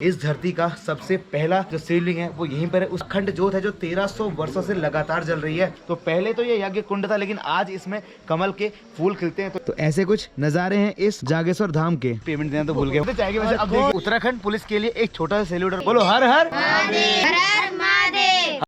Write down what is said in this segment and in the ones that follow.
इस धरती का सबसे पहला जो शिवलिंग है वो यहीं पर है। उस अखंड ज्योत है जो 1300 वर्षों से लगातार जल रही है। तो पहले तो ये यज्ञ कुंड था, लेकिन आज इसमें कमल के फूल खिलते हैं। तो ऐसे कुछ नजारे हैं इस जागेश्वर धाम के। पेमेंट देना तो भूल गए। वैसे अब देखिए, उत्तराखंड पुलिस के लिए एक छोटा सा सैल्यूट। बोलो हर हर महादेव।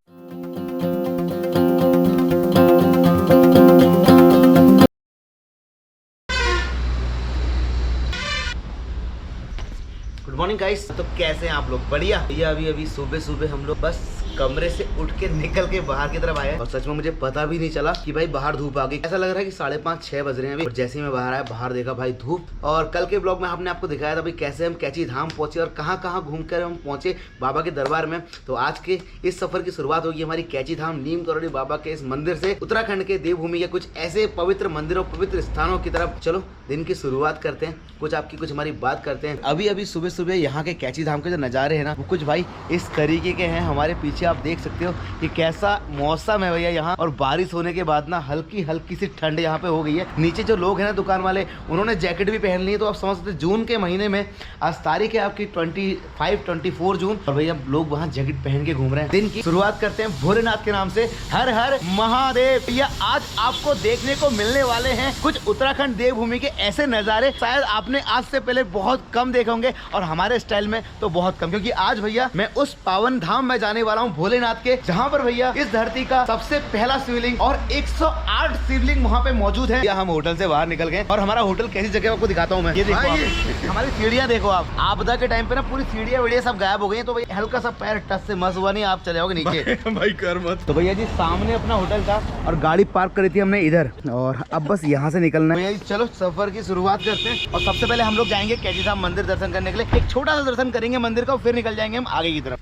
Good morning guys. तो कैसे हैं आप लोग? बढ़िया। ये अभी सुबह सुबह हम लोग बस कमरे से उठ के निकल के बाहर की तरफ आए और सच में मुझे पता भी नहीं चला कि भाई बाहर धूप आ गई। ऐसा लग रहा है कि 5:30-6 बज रहे हैं अभी। और जैसे ही मैं बाहर आया, बाहर देखा भाई धूप। और कल के ब्लॉग में हमने आपको दिखाया था भाई कैसे हम कैची धाम पहुंचे और कहाँ कहाँ घूम कर हम पहुंचे बाबा के दरबार में। तो आज के इस सफर की शुरुआत होगी हमारी कैची धाम नीम करौली बाबा के इस मंदिर से, उत्तराखंड के देवभूमि के कुछ ऐसे पवित्र मंदिरों, पवित्र स्थानों की तरफ। चलो दिन की शुरुआत करते हैं, कुछ हमारी बात करते हैं। अभी सुबह सुबह यहाँ के कैची धाम के जो नज़ारे हैं ना, वो कुछ भाई इस तरीके के हैं। हमारे पीछे आप देख सकते हो कि कैसा मौसम है भैया यहाँ। और बारिश होने के बाद ना हल्की हल्की सी ठंड यहाँ पे हो गई है। नीचे जो लोग हैं ना दुकान वाले, उन्होंने जैकेट भी पहन ली है। तो आप समझ सकते जून के महीने में, आज तारीख है आपकी 24 जून, और भैया लोग वहाँ जैकेट पहन के घूम रहे हैं। दिन की शुरुआत करते हैं भोलेनाथ के नाम से। हर हर महादेव। भैया आज आपको देखने को मिलने वाले हैं कुछ उत्तराखंड देवभूमि के ऐसे नज़ारे शायद आपने आज से पहले बहुत कम देखे होंगे, और हमारे स्टाइल में तो बहुत कम। क्योंकि आज भैया मैं उस पावन धाम में जाने वाला हूँ भोलेनाथ के, जहाँ पर भैया इस धरती का सबसे पहला शिवलिंग और 108 शिवलिंग वहाँ पे मौजूद है। हम होटल से बाहर निकल गए और हमारा होटल कैसी जगह आपको दिखाता हूँ मैं। ये देखो हमारी सीढ़ियाँ देखो आप। आपदा के टाइम पे ना पूरी सीढ़ियाँ वीडियो सब गायब हो गई हैं। तो भैया हल्का सा पैर टच से मस हुआ नहीं, आप चले जाओगे नीचे। भाई कर मत। तो भैया जी सामने अपना होटल था और गाड़ी पार्क करी थी हमने इधर, और अब बस यहाँ से निकलना है। भैया जी चलो सफर की शुरुआत करते हैं। और सबसे पहले हम लोग जाएंगे कैची धाम मंदिर दर्शन करने के लिए। एक छोटा सा दर्शन करेंगे मंदिर का, फिर निकल जाएंगे हम आगे की तरफ।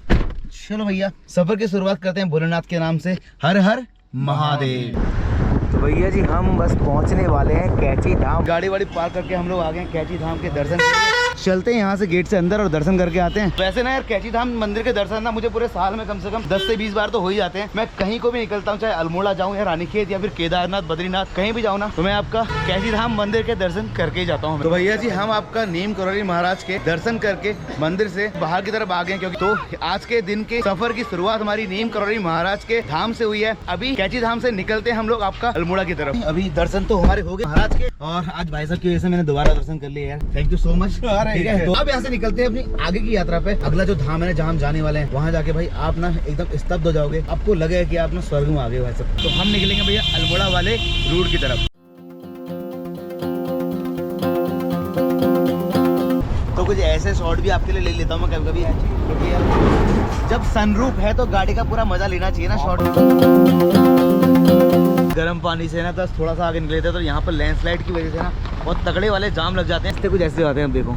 चलो भैया सफर की शुरुआत करते हैं भोलेनाथ के नाम से। हर हर महादेव। तो भैया जी हम बस पहुंचने वाले हैं कैची धाम। गाड़ी वाड़ी पार्क करके हम लोग आ गए हैं कैची धाम के दर्शन के लिए। चलते हैं यहाँ से गेट से अंदर और दर्शन करके आते हैं। वैसे ना यार कैची धाम मंदिर के दर्शन ना मुझे पूरे साल में कम से कम 10 से 20 बार तो हो ही जाते हैं। मैं कहीं को भी निकलता हूँ, चाहे अल्मोड़ा जाऊँ या रानीखेत या फिर केदारनाथ, बद्रीनाथ, कहीं भी जाऊँ ना, तो मैं आपका कैची धाम मंदिर के दर्शन करके ही जाता हूँ। तो भैया जी हम आपका नीम करौली महाराज के दर्शन करके मंदिर से बाहर की तरफ आ गए। क्योंकि तो आज के दिन के सफर की शुरुआत हमारी नीम करौली महाराज के धाम से हुई है। अभी कैची धाम से निकलते हैं हम लोग आपका अल्मोड़ा की तरफ। अभी दर्शन तो हमारे हो गए महाराज के, और आज भाई साहब की वजह से मैंने दोबारा दर्शन कर लिया यार। Thank you so much. ठीक है, तो अब यहाँ से निकलते हैं अपनी आगे की यात्रा पे। अगला जो धाम है जहाँ हम जाने वाले हैं, वहाँ जाके भाई आप ना एकदम स्तब्ध हो जाओगे। आपको लगेगा कि आप ना स्वर्ग में आ गए भाई साहब। तो हम निकलेंगे भैया अल्मोड़ा वाले रूट की तरफ। तो कुछ ऐसे शॉट भी आपके लिए ले लेता हूँ मैं कभी कभी, क्योंकि यार जब सनरूफ है तो गाड़ी का पूरा मजा लेना चाहिए ना शॉट। गर्म पानी से ना तो थोड़ा सा आगे निकले थे, तो यहाँ पर लैंडस्लाइड की वजह से ना बहुत तगड़े वाले जाम लग जाते हैं। इससे कुछ ऐसे आते हैं, अब देखो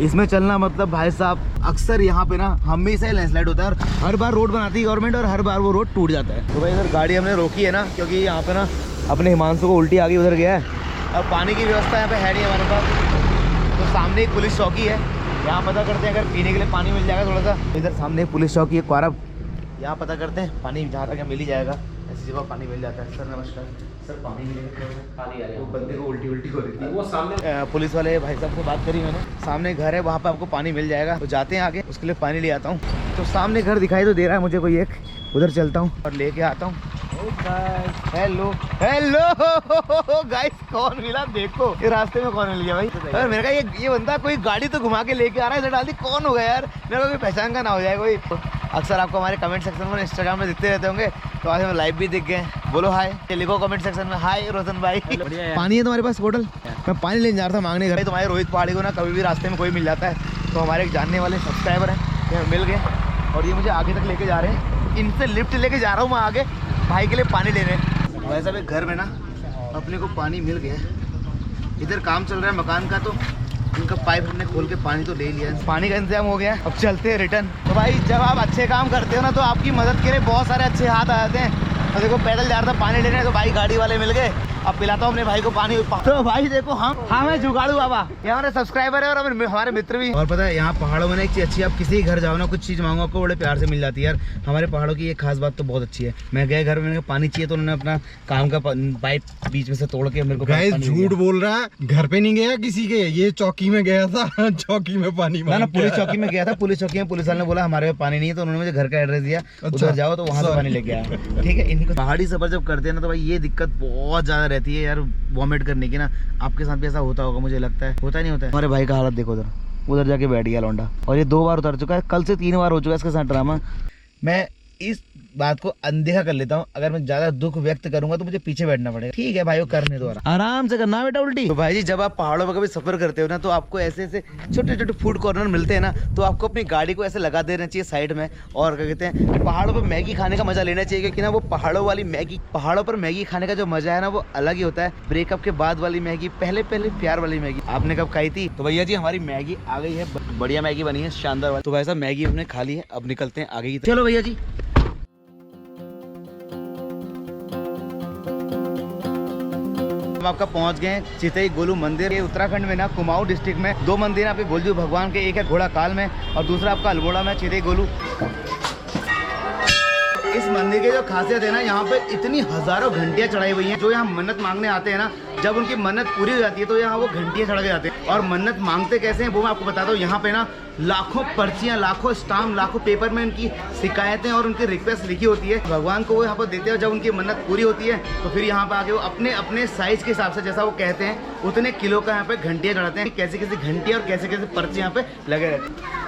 इसमें चलना मतलब भाई साहब अक्सर यहाँ पे ना हमेशा ही लैंडस्लाइड होता है। और हर बार रोड बनाती है गवर्नमेंट और हर बार वो रोड टूट जाता है। तो भाई इधर गाड़ी हमने रोकी है ना, क्योंकि यहाँ पे ना अपने हिमांशु को उल्टी आ गई, उधर गया है। और पानी की व्यवस्था यहाँ पे है नहीं हमारे पास। तो सामने एक पुलिस चौकी है, यहाँ पता करते हैं अगर पीने के लिए पानी मिल जाएगा थोड़ा सा। इधर सामने एक पुलिस चौकी है क्वारब, यहाँ पता करते हैं पानी जहाँ तक मिल ही जाएगा। ऐसी जगह पानी मिल जाता है। सर नमस्कार। सर पानी मिलेगा? पानी आ रहा है। वो बंदे को उल्टी हो रही थी, वो सामने पुलिस वाले भाई साहब से बात करी मैंने। सामने घर है, वहाँ पे आपको पानी मिल जाएगा। तो जाते हैं आगे, उसके लिए पानी ले आता हूँ। तो सामने घर दिखाई तो दे रहा है मुझे कोई एक, उधर चलता हूँ और लेके आता हूँ। हेलो हेलो गाइस, कौन मिला देखो। ये रास्ते में कौन मिल गया भाई? अरे मेरे का ये बंदा कोई गाड़ी तो घुमा के लेके आ रहा है, इधर डाल दी। कौन होगा यार? मेरे को कोई पहचान का ना हो जाए कोई। अक्सर आपको हमारे कमेंट सेक्शन में इंस्टाग्राम में दिखते रहते होंगे, तो आज हम लाइव भी दिख गए। बोलो हाय, लिखो कमेंट सेक्शन में हाय रोशन भाई। पानी है तुम्हारे पास बोतल? मैं पानी लेने जा रहा था मांगने घर। तुम्हारे रोहित पहाड़ी को ना कभी भी रास्ते में कोई मिल जाता है, तो हमारे एक जानने वाले सब्सक्राइबर हैं, मिल गए और ये मुझे आगे तक लेके जा रहे हैं। इनसे लिफ्ट लेके जा रहा हूँ मैं आगे भाई के लिए पानी लेने। वैसे भी घर में ना अपने को पानी मिल गया। इधर काम चल रहा है मकान का, तो इनका पाइप हमने खोल के पानी तो ले लिया, पानी का इंतजाम हो गया। अब चलते हैं रिटर्न। तो भाई जब आप अच्छे काम करते हो ना, तो आपकी मदद के लिए बहुत सारे अच्छे हाथ आ जाते हैं। और देखो पैदल जा रहा था पानी लेने, तो भाई गाड़ी वाले मिल गए अब पिलाता हूँ अपने भाई को पानी। तो भाई देखो हम है जुगाड़ू बाबा, ये हमारे सब्सक्राइबर है और हमारे मित्र भी। और पता है यहाँ पहाड़ों में एक चीज अच्छी है, आप किसी घर जाओ ना कुछ चीज मांगो आपको बड़े प्यार से मिल जाती है यार। हमारे पहाड़ों की ये खास बात तो बहुत अच्छी है। मैं गए घर में पानी चाहिए तो उन्होंने अपना काम का पाइप बीच में से तोड़ के मेरे को। झूठ बोल रहा है, घर पे नहीं गया किसी के, ये चौकी में गया था। चौकी में पानी ना पुलिस चौकी में गया था। पुलिस चौकी में पुलिस वाले ने बोला हमारे पानी नहीं है, तो उन्होंने मुझे घर का एड्रेस दिया, उधर जाओ तो वहाँ से पानी लेके आया। ठीक है, इन्हीं को पहाड़ी सफर जब करते हैं ना तो भाई ये दिक्कत बहुत ज्यादा रहती है यार, वॉमिट करने की ना। आपके साथ भी ऐसा होता होगा मुझे लगता है, होता नहीं होता है? हमारे भाई का हालत देखो उधर जाके बैठ गया लौंडा, और ये 2 बार उतर चुका है, कल से 3 बार हो चुका है इसके साथ ड्रामा। मैं इस बात को अनदेखा कर लेता हूँ, अगर मैं ज्यादा दुख व्यक्त करूंगा तो मुझे पीछे बैठना पड़ेगा। ठीक है भाई, वो करने दो, आराम से करना बेटा उल्टी। तो भाई जी जब आप पहाड़ों में कभी सफर करते हो ना तो आपको ऐसे ऐसे छोटे छोटे फूड कॉर्नर मिलते हैं ना, तो आपको अपनी गाड़ी को ऐसे लगा देना चाहिए साइड में। और क्या कहते हैं, पहाड़ों पर मैगी खाने का मजा लेना चाहिए, क्योंकि ना वो पहाड़ों वाली मैगी, पहाड़ों पर मैगी खाने का जो मजा है ना वो अलग ही होता है। ब्रेकअप के बाद वाली मैगी, पहले प्यार वाली मैगी आपने कब खाई थी? तो भैया जी हमारी मैगी आ गई है, बढ़िया मैगी बनी है, शानदार वाली। तो भाई साहब मैगी हमने खा ली है, अब निकलते हैं आगे की। चलो भैया जी। हम आपका पहुंच गए चितई गोलू मंदिर। ये उत्तराखंड में ना कुमाऊं डिस्ट्रिक्ट में 2 मंदिर आपके गोलजू भगवान के, एक है घोड़ाकाल में और दूसरा आपका अल्मोड़ा में चितई गोलू। इस मंदिर की जो खासियत है ना, यहाँ पे इतनी हजारों घंटियाँ चढ़ाई हुई हैं। जो यहाँ मन्नत मांगने आते हैं ना, जब उनकी मन्नत पूरी हो जाती है तो यहाँ वो घंटियाँ चढ़ा के जाते हैं। और मन्नत मांगते कैसे हैं वो मैं आपको बताता हूँ। यहाँ पे ना लाखों पर्चियाँ, लाखों स्टाम्प, लाखों पेपर में उनकी शिकायतें और उनकी रिक्वेस्ट लिखी होती है। भगवान को वो यहाँ पर देते हैं। जब उनकी मन्नत पूरी होती है तो फिर यहाँ पे आके वो अपने अपने साइज के हिसाब से, जैसा वो कहते हैं उतने किलो का यहाँ पे घंटियाँ चढ़ाते हैं। कैसी कैसी घंटियाँ और कैसे कैसे पर्चे यहाँ पे लगे रहते हैं।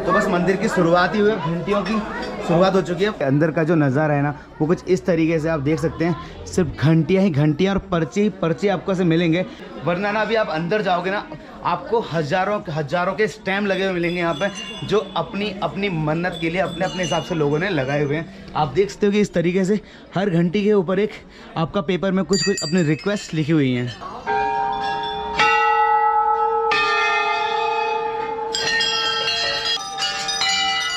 तो बस मंदिर की शुरुआत ही हुई, घंटियों की शुरुआत हो चुकी है। अंदर का जो नज़ारा है ना वो कुछ इस तरीके से आप देख सकते हैं, सिर्फ घंटियाँ ही घंटियाँ और पर्चे ही पर्चे आपको ऐसे मिलेंगे। वरना ना अभी आप अंदर जाओगे ना, आपको हजारों के स्टैम्प लगे हुए मिलेंगे यहाँ पे, जो अपनी अपनी मन्नत के लिए अपने अपने हिसाब से लोगों ने लगाए हुए हैं। आप देख सकते हो कि इस तरीके से हर घंटी के ऊपर एक आपका पेपर में कुछ अपनी रिक्वेस्ट लिखी हुई हैं।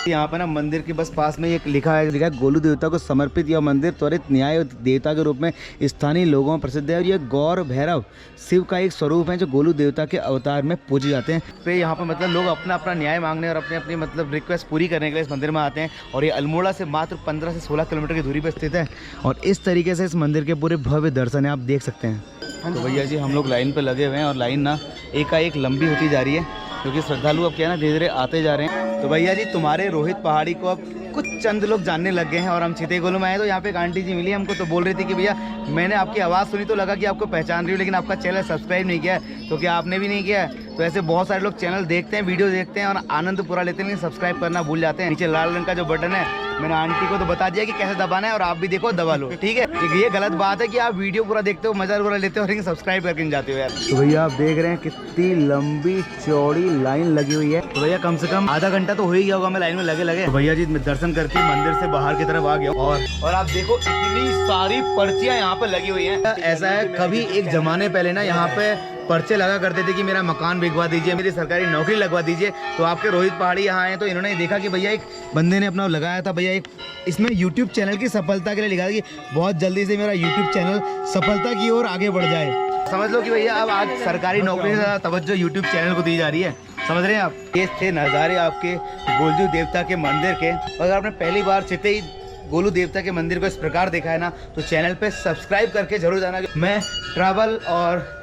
यहाँ पे ना मंदिर के बस पास में एक लिखा है गोलू देवता को समर्पित यह मंदिर त्वरित न्याय देवता के रूप में स्थानीय लोगों में प्रसिद्ध है। और यह गौर भैरव शिव का एक स्वरूप है जो गोलू देवता के अवतार में पूजे जाते हैं। तो यहाँ पे मतलब लोग अपना अपना न्याय मांगने और अपनी अपनी मतलब रिक्वेस्ट पूरी करने के लिए इस मंदिर में आते हैं। और ये अल्मोड़ा से मात्र 15 से 16 किलोमीटर की दूरी पर स्थित है। और इस तरीके से इस मंदिर के पूरे भव्य दर्शन है, आप देख सकते हैं। तो भैया जी हम लोग लाइन पर लगे हुए हैं और लाइन ना एकाएक लंबी होती जा रही है, क्योंकि श्रद्धालु अब क्या है ना धीरे धीरे आते जा रहे हैं। तो भैया जी तुम्हारे रोहित पहाड़ी को अब कुछ चंद लोग जानने लग गए हैं। और हम चितई गोलू में आए तो यहाँ पे एक आंटी जी मिली हमको, तो बोल रही थी कि भैया मैंने आपकी आवाज़ सुनी तो लगा कि आपको पहचान रही हूँ, लेकिन आपका चैनल सब्सक्राइब नहीं किया है। तो क्या आपने भी नहीं किया है? तो ऐसे बहुत सारे लोग चैनल देखते हैं, वीडियो देखते हैं और आनंद पूरा लेते हैं, लेकिन सब्सक्राइब करना भूल जाते हैं। नीचे लाल रंग का जो बटन है, मैंने आंटी को तो बता दिया कि कैसे दबाना है, और आप भी देखो दबा लो, ठीक है? ये गलत बात है कि आप वीडियो पूरा देखते हो, मजा पूरा लेते हो, लेकिन सब्सक्राइब करके नहीं जाते हो यार। तो भैया आप देख रहे हैं कितनी लंबी चौड़ी लाइन लगी हुई है। तो भैया कम से कम आधा घंटा तो हो ही गया होगा मैं लाइन में लगे। तो भैया जी दर्शन करके मंदिर से बाहर की तरफ आ गया और आप देखो इतनी सारी पर्चियां यहाँ पे लगी हुई हैं। ऐसा है कभी एक जमाने पहले ना यहाँ पे पर्चे लगा करते थे कि मेरा मकान भिजवा दीजिए, मेरी सरकारी नौकरी लगवा दीजिए। तो आपके रोहित पहाड़ी यहाँ आए तो इन्होंने देखा कि भैया एक बंदे ने अपना लगाया था, भैया एक इसमें यूट्यूब चैनल की सफलता के लिए लिखा था कि बहुत जल्दी से मेरा यूट्यूब चैनल सफलता की ओर आगे बढ़ जाए। समझ लो कि भैया अब आज सरकारी नौकरी से ज़्यादा तवज्जो यूट्यूब चैनल को दी जा रही है। समझ रहे हैं आप? ये थे नज़ारे आपके गोलजू देवता के मंदिर के। अगर आपने पहली बार चितई गोलू देवता के मंदिर को इस प्रकार देखा है ना, तो चैनल पे सब्सक्राइब करके जरूर जाना। मैं ट्रैवल और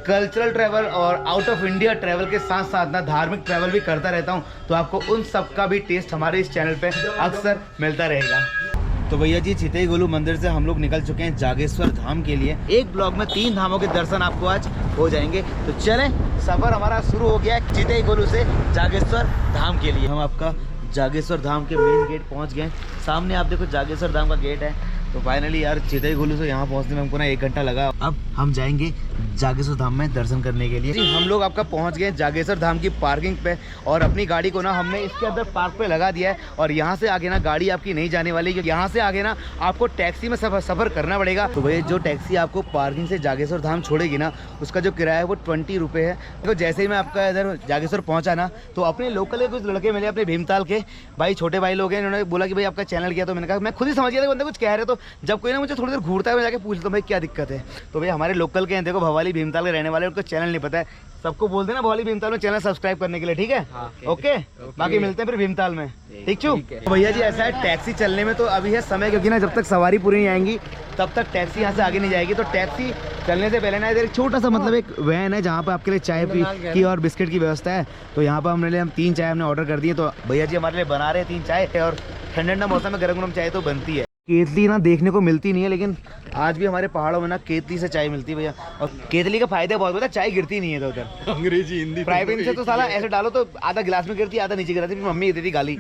कल्चरल ट्रैवल और आउट ऑफ इंडिया ट्रैवल के साथ साथ ना धार्मिक ट्रैवल भी करता रहता हूँ, तो आपको उन सब का भी टेस्ट हमारे इस चैनल पे अक्सर मिलता रहेगा। तो भैया जी चितई गोलू मंदिर से हम लोग निकल चुके हैं जागेश्वर धाम के लिए। एक ब्लॉग में 3 धामों के दर्शन आपको आज हो जाएंगे। तो चलें, सफ़र हमारा शुरू हो गया है चितई गोलू से जागेश्वर धाम के लिए। हम आपका जागेश्वर धाम के मेन गेट पहुंच गए। सामने आप देखो जागेश्वर धाम का गेट है। तो फाइनली यार चितई गोलू से यहाँ पहुँचने में हमको ना 1 घंटा लगा। अब हम जाएंगे जागेश्वर धाम में दर्शन करने के लिए। जी हम लोग आपका पहुंच गए जागेश्वर धाम की पार्किंग पे और अपनी गाड़ी को ना हमने इसके अंदर पार्क पे लगा दिया है। और यहाँ से आगे ना गाड़ी आपकी नहीं जाने वाली, क्योंकि यहाँ से आगे ना आपको टैक्सी में सफ़र करना पड़ेगा। तो भैया जो टैक्सी आपको पार्किंग से जागेश्वर धाम छोड़ेगी ना, उसका जो किराया है वो 20 रुपये है। तो जैसे ही मैं आपका इधर जागेश्वर पहुँचा ना, तो अपने लोकल के कुछ लड़के मिले, अपने भीमताल के भाई, छोटे भाई लोग हैं, उन्होंने बोला कि भाई आपका चैनल किया। तो मैंने कहा, मैं खुद ही समझ गया था बंदे कुछ कह रहे। तो जब कोई ना मुझे थोड़ी देर घूरता है, मैं जाके पूछता हूँ भाई क्या दिक्कत है। तो भाई हमारे लोकल के हैं, देखो भवाली भीमताल के रहने वाले, उनको चैनल नहीं पता है। सबको बोल देना भवाली भीमताल में चैनल सब्सक्राइब करने के लिए, ठीक है? ओके, बाकी मिलते हैं फिर भीमताल में, ठीक छू? तो भैया जी ऐसा है, टैक्सी चलने में तो अभी है समय, क्योंकि ना जब तक सवारी पूरी नहीं आएंगी तब तक टैक्सी यहाँ से आगे नहीं जाएगी। तो टैक्सी चलने से पहले ना इधर एक छोटा सा मतलब एक वैन है जहाँ पर आपके लिए चाय की और बिस्किट की व्यवस्था है। तो यहाँ पर हमने लिए 3 चाय हमने ऑर्डर कर दिए। तो भैया जी हमारे लिए बना रहे हैं 3 चाय, और ठंडा ठंडा मौसम में गरम गरम चाय तो बनती है। केतली ना देखने को मिलती नहीं है, लेकिन आज भी हमारे पहाड़ों में ना केतली से चाय मिलती है भैया। और केतली का फायदा बहुत होता है, चाय गिरती नहीं है उधर। अंग्रेजी हिंदी प्राइवेट से तो साला ऐसे डालो तो आधा गिलास में गिरती, आधा नीचे गिरती। मम्मी देती थी गाली।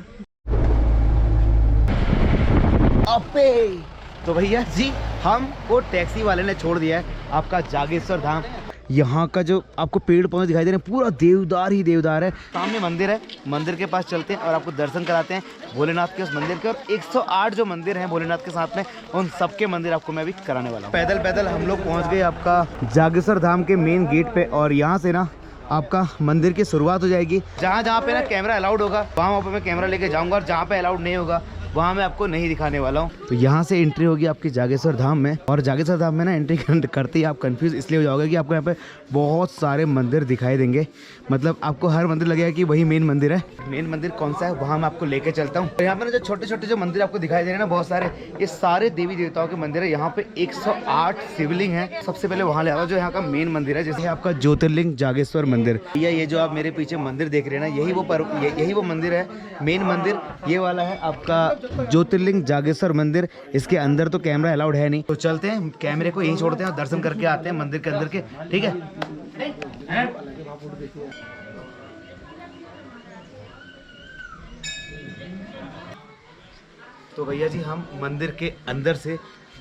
अबे तो भैया जी हमको टैक्सी वाले ने छोड़ दिया है आपका जागेश्वर धाम। यहाँ का जो आपको पेड़ पौधे दिखाई दे रहे हैं पूरा देवदार ही देवदार है। सामने मंदिर है, मंदिर के पास चलते हैं और आपको दर्शन कराते हैं भोलेनाथ के उस मंदिर के। और 108 जो मंदिर हैं भोलेनाथ के साथ में, उन सबके मंदिर आपको मैं अभी कराने वाला हूँ। पैदल पैदल हम लोग पहुँच गए आपका जागेश्वर धाम के मेन गेट पे। और यहाँ से ना आपका मंदिर की शुरुआत हो जाएगी। जहाँ जहाँ पे ना कैमरा अलाउड होगा वहाँ पे मैं कैमरा लेके जाऊँगा, और जहाँ पे अलाउड नहीं होगा वहाँ मैं आपको नहीं दिखाने वाला हूँ। तो यहाँ से एंट्री होगी आपकी जागेश्वर धाम में। और जागेश्वर धाम में ना एंट्री करते ही आप कंफ्यूज इसलिए हो जाओगे कि आपको यहाँ पे बहुत सारे मंदिर दिखाई देंगे। मतलब आपको हर मंदिर लगेगा कि वही मेन मंदिर है। मेन मंदिर कौन सा है वहाँ मैं आपको लेके चलता हूँ। यहाँ पे ना जो छोटे छोटे जो मंदिर आपको दिखाई दे रहे हैं ना बहुत सारे, ये सारे देवी देवताओं के मंदिर है। यहाँ पे 108 शिवलिंग है। सबसे पहले वहाँ ले आता हूँ जो यहाँ का मेन मंदिर है, जैसे आपका ज्योतिर्लिंग जागेश्वर मंदिर। ये जो आप मेरे पीछे मंदिर देख रहे हैं ना, यही वो मंदिर है, मेन मंदिर ये वाला है आपका ज्योतिर्लिंग जागेश्वर मंदिर। इसके अंदर तो कैमरा अलाउड है नहीं, तो चलते हैं कैमरे को यहीं छोड़ते हैं और दर्शन करके आते हैं मंदिर के अंदर के, ठीक है? तो भैया जी हम मंदिर के अंदर से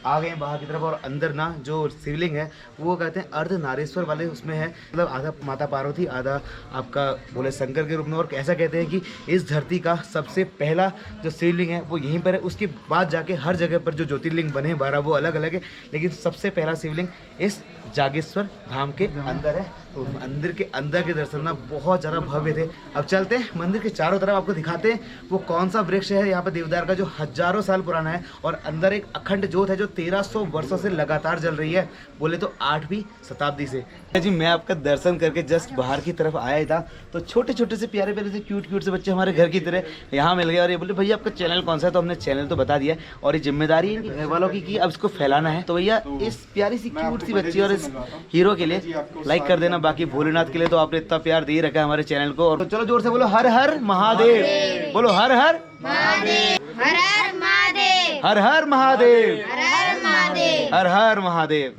आ गए बाहर की तरफ। और अंदर ना जो शिवलिंग है वो कहते हैं अर्धनारीश्वर वाले उसमें है, मतलब आधा माता पार्वती आधा आपका बोले शंकर के रूप में। और ऐसा कहते हैं कि इस धरती का सबसे पहला जो शिवलिंग है वो यहीं पर है। उसके बाद जाके हर जगह पर जो ज्योतिर्लिंग बने 12 वो अलग अलग है, लेकिन सबसे पहला शिवलिंग इस जागेश्वर धाम के अंदर है। तो मंदिर के अंदर के दर्शन ना बहुत ज़्यादा भव्य थे। अब चलते हैं मंदिर के चारों तरफ, आपको दिखाते हैं वो कौन सा वृक्ष है यहाँ पे देवदार का, जो हजारों साल पुराना है। और अंदर एक अखंड ज्योत है जो 1300 वर्षों से लगातार जल रही है, बोले तो 8वीं शताब्दी से। जी मैं आपका दर्शन करके जस्ट बाहर की तरफ आया था, तो छोटे छोटे से प्यारे प्यारे से क्यूट से बच्चे हमारे घर की तरह यहाँ मिल गए। और ये बोले भैया आपका चैनल कौन सा है, तो हमने चैनल तो बता दिया। और ये जिम्मेदारी है घर वालों की कि अब इसको फैलाना है। तो भैया इस प्यारी सी क्यूट सी बच्ची और इस हीरो के लिए लाइक कर देना। बाकी भोलेनाथ के लिए तो आपने इतना प्यार दे रखा है हमारे चैनल को। और तो चलो जोर से बोलो हर हर महादेव, बोलो हर हर महादेव, हर हर महादेव, हर हर महादेव, हर हर महादेव।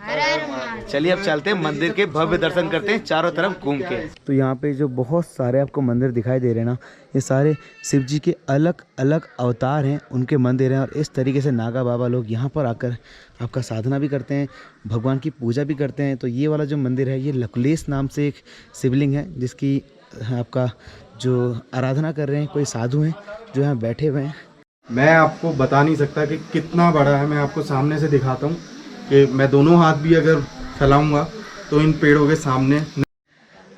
चलिए अब चलते हैं मंदिर के भव्य दर्शन करते हैं चारों तरफ घूम के। तो यहाँ पे जो बहुत सारे आपको मंदिर दिखाई दे रहे हैं ना, ये सारे शिव जी के अलग अलग अवतार हैं, उनके मंदिर हैं। और इस तरीके से नागा बाबा लोग यहाँ पर आकर आपका साधना भी करते हैं, भगवान की पूजा भी करते हैं। तो ये वाला जो मंदिर है ये लकुलेश नाम से एक शिवलिंग है, जिसकी आपका जो आराधना कर रहे हैं कोई साधु हैं जो यहाँ बैठे हुए हैं। मैं आपको बता नहीं सकता कि कितना बड़ा है। मैं आपको सामने से दिखाता हूँ कि मैं दोनों हाथ भी अगर फैलाऊंगा तो इन पेड़ों के सामने।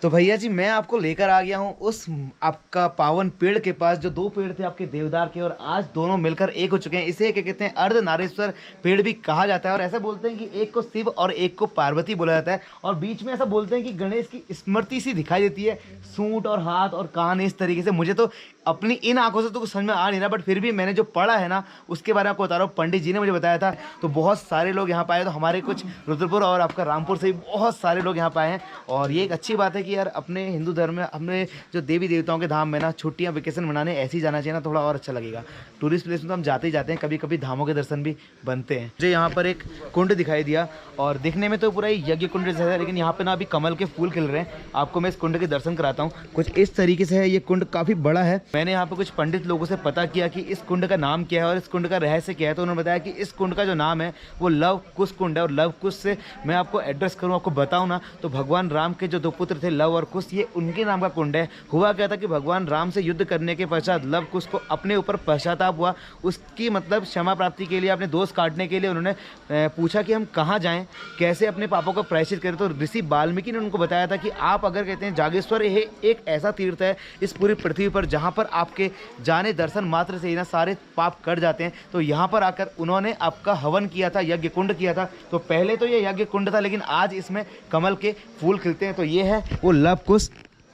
तो भैया जी मैं आपको लेकर आ गया हूँ उस आपका पावन पेड़ के पास, जो 2 पेड़ थे आपके देवदार के, और आज दोनों मिलकर एक हो चुके हैं। इसे क्या कहते हैं, अर्धनारीश्वर पेड़ भी कहा जाता है। और ऐसा बोलते हैं कि एक को शिव और एक को पार्वती बोला जाता है। और बीच में ऐसा बोलते हैं कि गणेश की स्मृति सी दिखाई देती है, सूंड और हाथ और कान इस तरीके से। मुझे तो अपनी इन आंखों से तो कुछ समझ में आ नहीं रहा, बट फिर भी मैंने जो पढ़ा है ना उसके बारे में आपको बता रहा हूँ। पंडित जी ने मुझे बताया था। तो बहुत सारे लोग यहाँ पे आए, तो हमारे कुछ रुद्रपुर और आपका रामपुर से भी बहुत सारे लोग यहाँ पे आए हैं। और ये एक अच्छी बात है कि कि यार अपने हिंदू धर्म में अपने जो देवी देवताओं के धाम में ना छुट्टियाँ वेकेशन मनाने ऐसे ही जाना चाहिए ना, थोड़ा और अच्छा लगेगा। टूरिस्ट प्लेस में तो हम जाते ही जाते हैं, कभी कभी धामों के दर्शन भी बनते हैं। मुझे यहाँ पर एक कुंड दिखाई दिया और दिखने में तो पूरा ही यज्ञ कुंड जैसा है, लेकिन यहाँ पे ना अभी कमल के फूल खिल रहे हैं। आपको मैं इस कुंड के दर्शन कराता हूँ। कुछ इस तरीके से है, ये कुंड काफ़ी बड़ा है। मैंने यहाँ पे कुछ पंडित लोगों से पता किया कि इस कुंड का नाम क्या है और इस कुंड का रहस्य क्या है, तो उन्होंने बताया कि इस कुंड का जो नाम है वो लव कुश कुंड है। और लव कुश से मैं आपको एड्रेस करूँ, आपको बताऊँ ना, तो भगवान राम के जो 2 पुत्र थे लव और कुश, ये उनके नाम का कुंड है। हुआ क्या था कि भगवान राम से युद्ध करने के पश्चात लव कुश को अपने ऊपर पश्चाताप हुआ, उसकी मतलब क्षमा प्राप्ति के लिए, अपने दोस्त काटने के लिए उन्होंने पूछा कि हम कहाँ जाएं, कैसे अपने पापों को प्रायश्चित करें। तो ऋषि वाल्मीकि ने उनको बताया था कि आप अगर कहते हैं जागेश्वर ये एक ऐसा तीर्थ है इस पूरी पृथ्वी पर जहाँ पर आपके जाने दर्शन मात्र से ही ना सारे पाप कट जाते हैं। तो यहाँ पर आकर उन्होंने आपका हवन किया था, यज्ञ कुंड किया था। तो पहले तो ये यज्ञ कुंड था, लेकिन आज इसमें कमल के फूल खिलते हैं। तो ये है वो लव कुश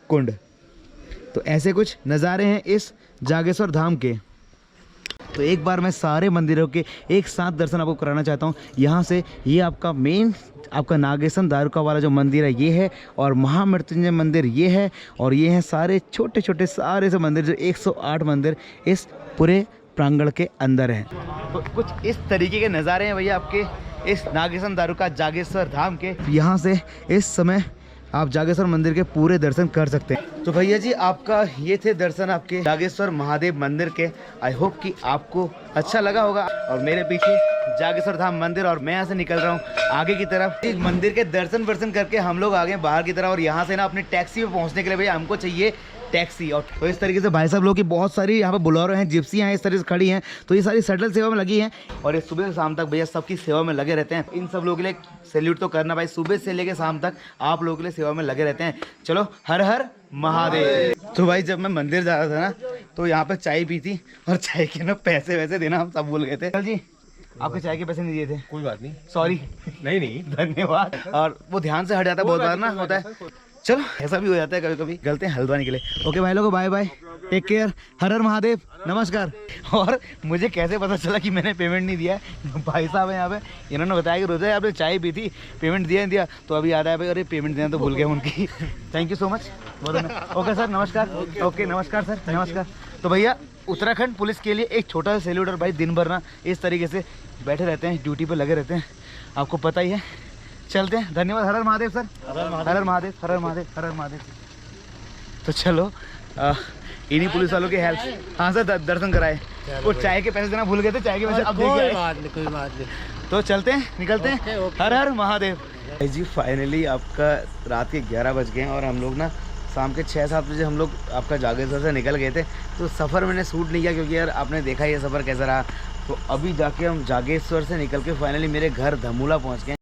कुंड। तो ऐसे कुछ नज़ारे हैं इस जागेश्वर धाम के। तो एक बार मैं सारे मंदिरों के एक साथ दर्शन आपको कराना चाहता हूँ। यहाँ से ये आपका मेन आपका नागेशन दारुका वाला जो मंदिर है ये है, और महामृत्युंजय मंदिर ये है, और ये हैं सारे छोटे छोटे सारे से मंदिर, जो 108 मंदिर इस पूरे प्रांगण के अंदर हैं। तो कुछ इस तरीके के नज़ारे हैं भैया आपके इस नागेशन दारुका जागेश्वर धाम के। यहाँ से इस समय आप जागेश्वर मंदिर के पूरे दर्शन कर सकते हैं। तो भैया जी आपका ये थे दर्शन आपके जागेश्वर महादेव मंदिर के। आई होप कि आपको अच्छा लगा होगा। और मेरे पीछे जागेश्वर धाम मंदिर और मैं यहाँ से निकल रहा हूँ आगे की तरफ। इस मंदिर के दर्शन करके हम लोग आगे बाहर की तरफ, और यहाँ से ना अपनी टैक्सी में पहुँचने के लिए भैया हमको चाहिए टैक्सी। और तो इस तरीके से भाई साहब लोग की बहुत सारी यहाँ पे बोलेरो हैं, जिप्सियाँ हैं, इस तरह से खड़ी हैं। तो ये सारी शटल सेवा में लगी हैं और ये सुबह से शाम तक भैया सबकी सेवा में लगे रहते हैं। इन सब लोगों के लिए सैल्यूट तो करना भाई, सुबह से लेकर शाम तक आप लोगों के लिए सेवा में लगे रहते हैं। चलो हर हर महादेव। तो भाई जब मैं मंदिर जा रहा था ना, तो यहाँ पे चाय पी थी, और चाय के ना पैसे वैसे देना हम सब भूल गए थे। चल जी आपके चाय के पैसे नहीं दिए थे। कोई बात नहीं, सॉरी। नहीं धन्यवाद। और वो ध्यान से हट जाता है बहुत बार ना, होता है। चलो ऐसा भी हो जाता है कभी कभी, गलते हैं हल्द्वानी के लिए। ओके भाई लोगों, बाय बाय, टेक केयर, हर हर महादेव, नमस्कार। और मुझे कैसे पता चला कि मैंने पेमेंट नहीं दिया है, भाई साहब है यहाँ पे, इन्होंने बताया कि रोजा आपने चाय पी थी, पेमेंट दिया नहीं दिया। तो अभी याद आया भाई, अरे पेमेंट देना तो भूल गया उनकी। Thank you so much. Okay sir, नमस्कार। ओके नमस्कार सर, नमस्कार। तो भैया उत्तराखंड पुलिस के लिए एक छोटा सा सैल्यूट। और भाई दिन भर ना इस तरीके से बैठे रहते हैं, ड्यूटी पर लगे रहते हैं, आपको पता ही है। चलते हैं, धन्यवाद। हर हर महादेव सर, हर हर महादेव, हर हर महादेव, हर हर महादेव। तो चलो इन्हीं पुलिस वालों की हेल्प। हाँ सर, दर्शन कराए। वो चाय के पैसे देना भूल गए थे, चाय के पैसे अब दे कोई बात नहीं। तो चलते हैं, निकलते हैं। हर हर महादेव। जी फाइनली आपका रात के 11 बज गए हैं और हम लोग ना शाम के 6-7 बजे हम लोग आपका जागेश्वर से निकल गए थे। तो सफ़र मैंने शूट नहीं किया क्योंकि यार आपने देखा ये सफ़र कैसा रहा। तो अभी जाके हम जागेश्वर से निकल के फाइनली मेरे घर धमूला पहुँच गए।